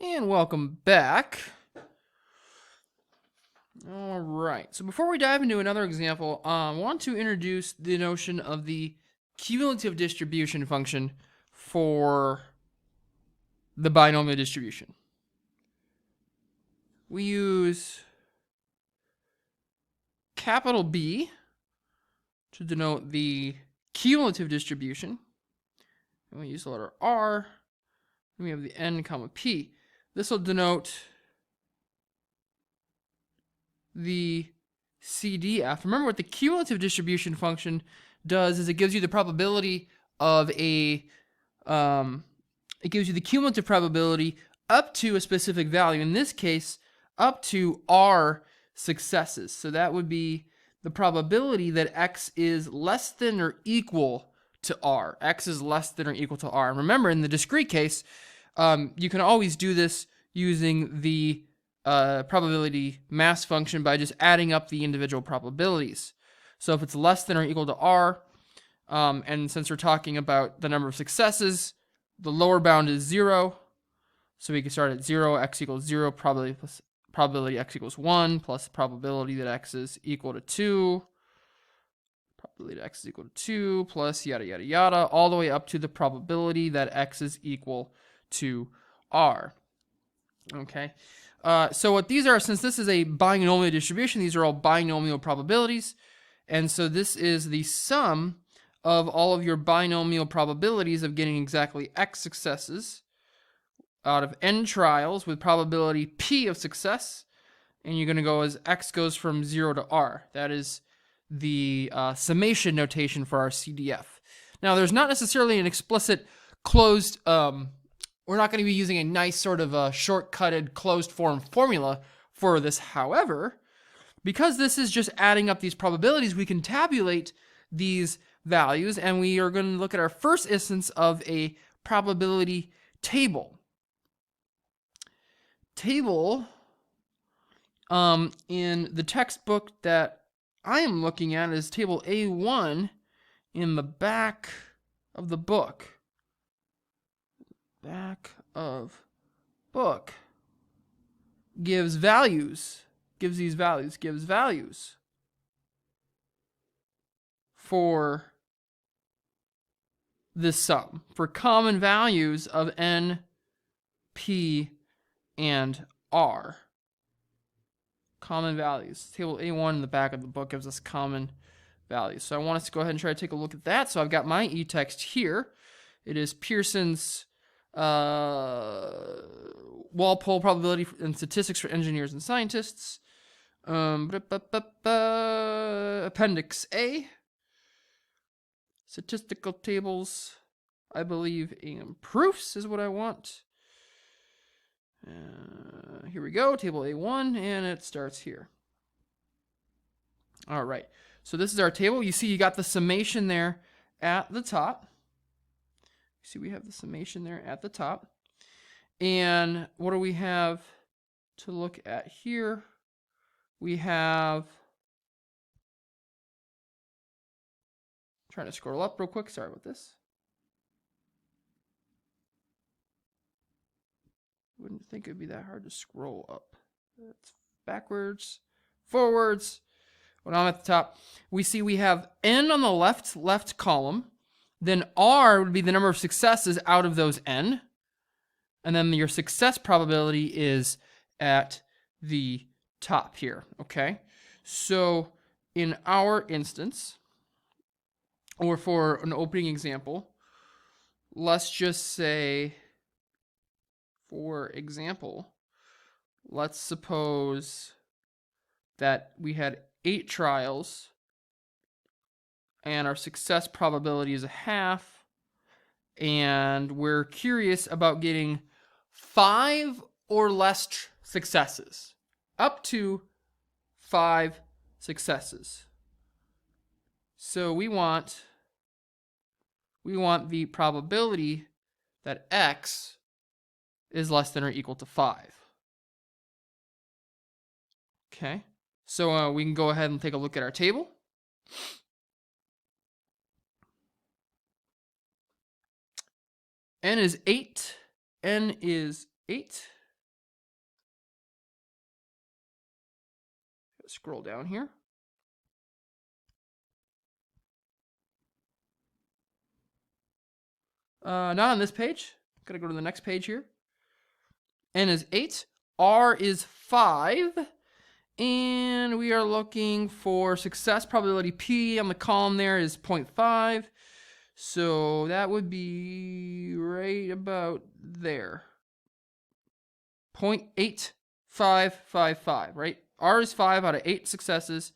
And welcome back. All right, so before we dive into another example, I want to introduce the notion of the cumulative distribution function for the binomial distribution. We use capital B to denote the cumulative distribution. And we use the letter R. And we have the n comma p. This will denote the CDF. Remember what the cumulative distribution function does is it gives you the probability of it gives you the cumulative probability up to a specific value. In this case, up to R successes. So that would be the probability that X is less than or equal to R. X is less than or equal to R. And remember, in the discrete case, you can always do this using the probability mass function by just adding up the individual probabilities. So if it's less than or equal to R, and since we're talking about the number of successes, the lower bound is 0. So we can start at 0, x equals 0, probability x equals 1, plus probability that x is equal to 2, probability that x is equal to 2, plus yada, yada, yada, all the way up to the probability that x is equal to R. Okay. So what these are, since this is a binomial distribution, these are all binomial probabilities. And so this is the sum of all of your binomial probabilities of getting exactly x successes out of n trials with probability p of success. And you're going to go as x goes from 0 to r. That is the summation notation for our CDF. Now, there's not necessarily an explicit closed we're not going to be using a nice sort of a shortcutted closed form formula for this. However, because this is just adding up these probabilities, we can tabulate these values, and we are going to look at our first instance of a probability table. Table in the textbook that I am looking at is table A1 in the back of the book. Back of book gives values for this sum, for common values of n, p, and r. Common values. Table A1 in the back of the book gives us common values. So I want us to go ahead and try to take a look at that. So I've got my e-text here. It is Pearson's Walpole Probability and Statistics for Engineers and Scientists. Appendix A. Statistical tables, I believe, and proofs is what I want. Here we go, table A1, and it starts here. All right, so this is our table. You see you got the summation there at the top. See, we have the summation there at the top. And what do we have to look at here? We have, trying to scroll up real quick. Sorry about this. Wouldn't think it'd be that hard to scroll up. It's backwards, forwards. When I'm at the top, we see we have n on the left column. Then R would be the number of successes out of those n. And then your success probability is at the top here, okay? So in our instance, or for an opening example, let's just say, for example, let's suppose that we had 8 trials and our success probability is 1/2, and we're curious about getting 5 or less successes, up to 5 successes. So we want the probability that x is less than or equal to 5. Okay, so we can go ahead and take a look at our table. N is 8. N is 8. scroll down here. Not on this page. Gotta go to the next page here. N is 8. R is 5. And we are looking for success probability P on the column there is 0.5. So that would be right about there. 0.8555, right? R is 5 out of 8 successes,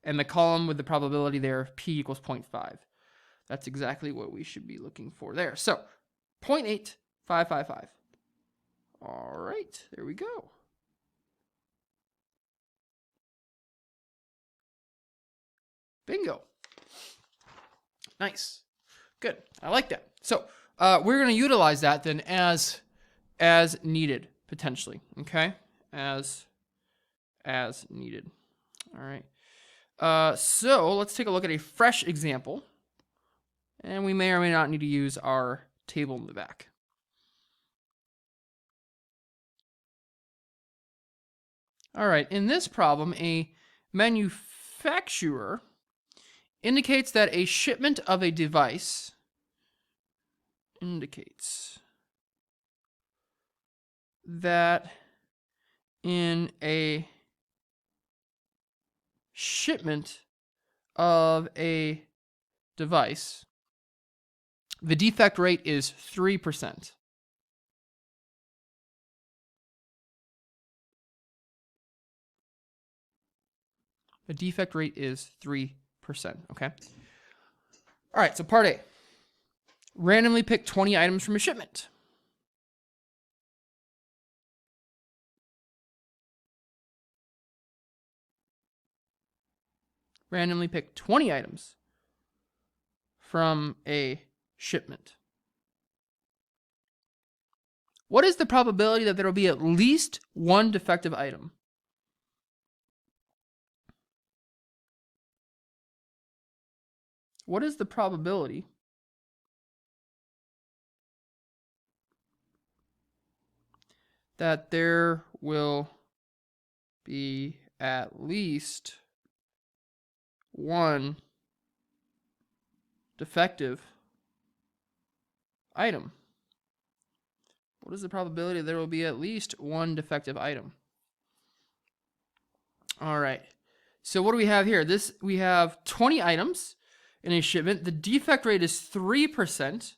and the column with the probability there, P equals 0.5. That's exactly what we should be looking for there. So 0.8555. All right, there we go. Bingo. Nice. Good. I like that. So we're going to utilize that then as needed, potentially. Okay? As needed. All right. So let's take a look at a fresh example. And we may or may not need to use our table in the back. All right. In this problem, a manufacturer indicates that a shipment of a device indicates that in a shipment of a device, the defect rate is 3%. The defect rate is 3%, okay? All right, so part A. Randomly pick 20 items from a shipment. Randomly pick 20 items from a shipment. What is the probability that there will be at least one defective item? What is the probability that there will be at least one defective item? What is the probability there will be at least one defective item? All right. So what do we have here? We have 20 items in a shipment. The defect rate is 3%.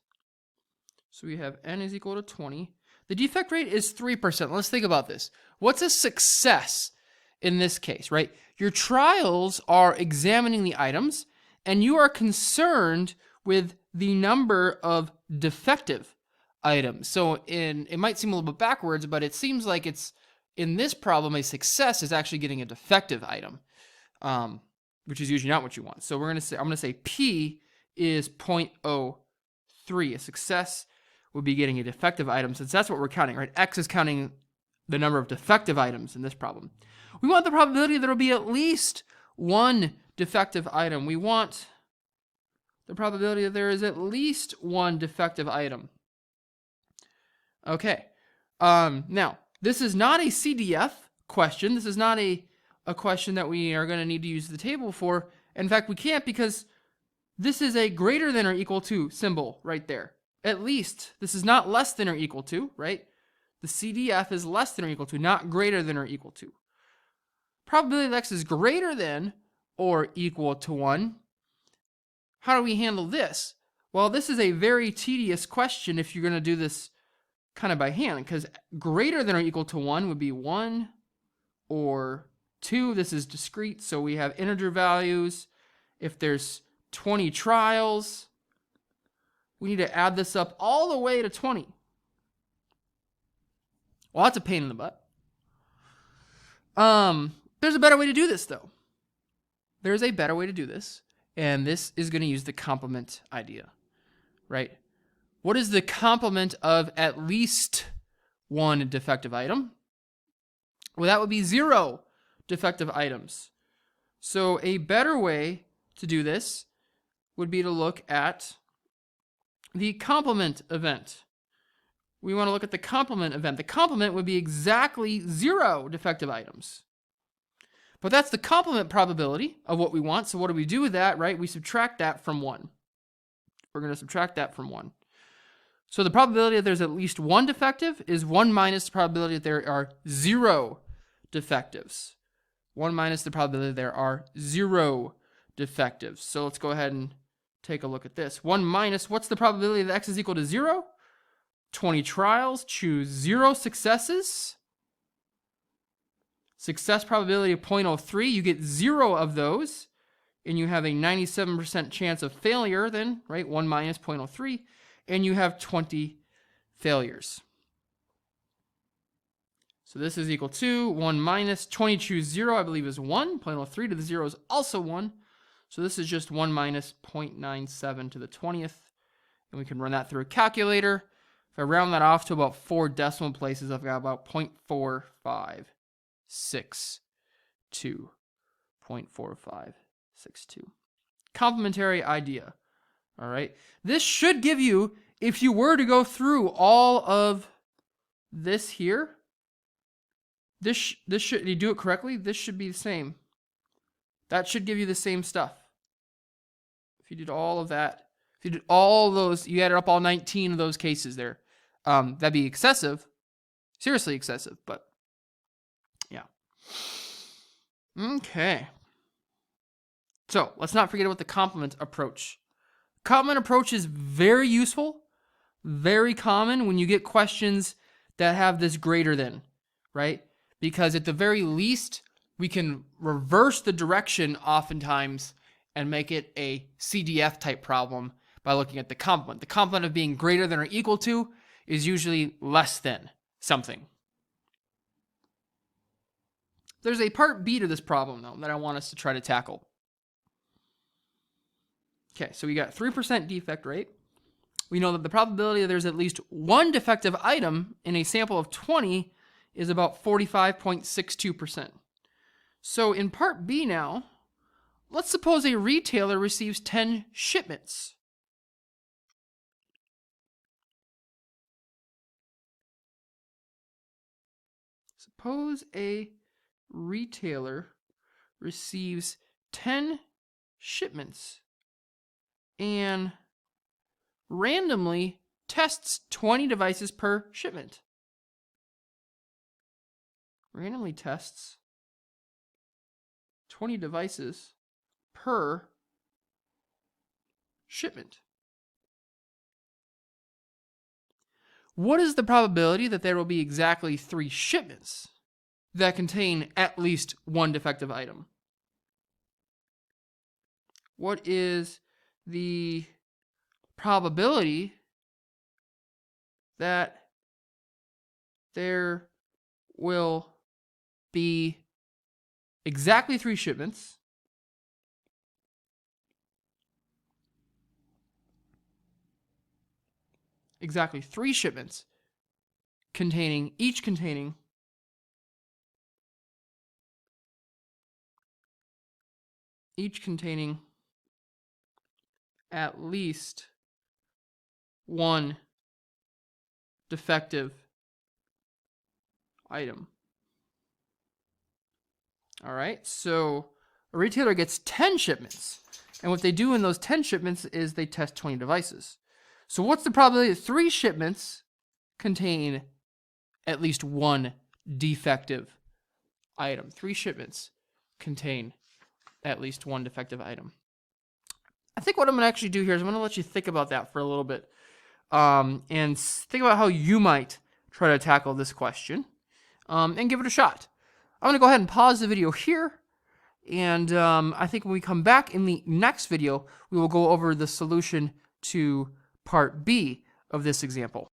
So we have n is equal to 20. The defect rate is 3%. Let's think about this. What's a success in this case, right? Your trials are examining the items, and you are concerned with the number of defective items. So it might seem a little bit backwards, but it seems like it's, in this problem, a success is actually getting a defective item, which is usually not what you want. So I'm going to say P is 0.03. A success would be getting a defective item, since that's what we're counting, right? X is counting the number of defective items in this problem. We want the probability that there will be at least one defective item. We want the probability that there is at least one defective item. Okay. Now, this is not a CDF question. This is not a question that we are going to need to use the table for. In fact, we can't, because this is a greater than or equal to symbol right there. At least. This is not less than or equal to, right? The CDF is less than or equal to, not greater than or equal to. Probability that X is greater than or equal to 1. How do we handle this? Well, this is a very tedious question if you're going to do this kind of by hand, because greater than or equal to 1 would be 1 or 2. This is discrete, so we have integer values. If there's 20 trials, we need to add this up all the way to 20. Well, that's a pain in the butt. There's a better way to do this, though. There's a better way to do this, and this is going to use the complement idea, right? What is the complement of at least one defective item? Well, that would be 0 defective items. So a better way to do this would be to look at the complement event. We want to look at the complement event. The complement would be exactly 0 defective items. But that's the complement probability of what we want. So what do we do with that, right? We subtract that from 1. We're going to subtract that from 1. So the probability that there's at least one defective is 1 minus the probability that there are 0 defectives. 1 minus the probability that there are 0 defectives. So let's go ahead and take a look at this. 1 minus, what's the probability that x is equal to 0? 20 trials, choose 0 successes. Success probability of 0.03, you get 0 of those, and you have a 97% chance of failure then, right? 1 minus 0.03, and you have 20 failures. So this is equal to 1 minus 20, choose 0, I believe is 1. 0.03 to the 0 is also 1. So this is just 1 minus 0.97 to the 20th. And we can run that through a calculator. If I round that off to about 4 decimal places, I've got about 0.4562. 0.4562. Complementary idea. All right. This should give you, if you were to go through all of this here, this should, you do it correctly, this should be the same. That should give you the same stuff. If you did all of that, if you did all those, you added up all 19 of those cases there, that'd be excessive, seriously excessive, but yeah. Okay. So let's not forget about the complement approach. Complement approach is very useful, very common when you get questions that have this greater than, right? Because at the very least, we can reverse the direction oftentimes and make it a CDF type problem by looking at the complement. The complement of being greater than or equal to is usually less than something. There's a part B to this problem, though, that I want us to try to tackle. Okay, so we got 3% defect rate. We know that the probability that there's at least one defective item in a sample of 20 is about 45.62%. So in part B now, let's suppose a retailer receives 10 shipments. Suppose a retailer receives 10 shipments and randomly tests 20 devices per shipment. Randomly tests 20 devices per shipment. What is the probability that there will be exactly 3 shipments that contain at least one defective item? What is the probability that there will be exactly 3 shipments containing at least one defective item. All right, so a retailer gets 10 shipments, and what they do in those 10 shipments is they test 20 devices. So what's the probability that 3 shipments contain at least one defective item? 3 shipments contain at least one defective item. I think what I'm going to actually do here is I'm going to let you think about that for a little bit, and think about how you might try to tackle this question, and give it a shot. I'm going to go ahead and pause the video here, and I think when we come back in the next video, we will go over the solution to part B of this example.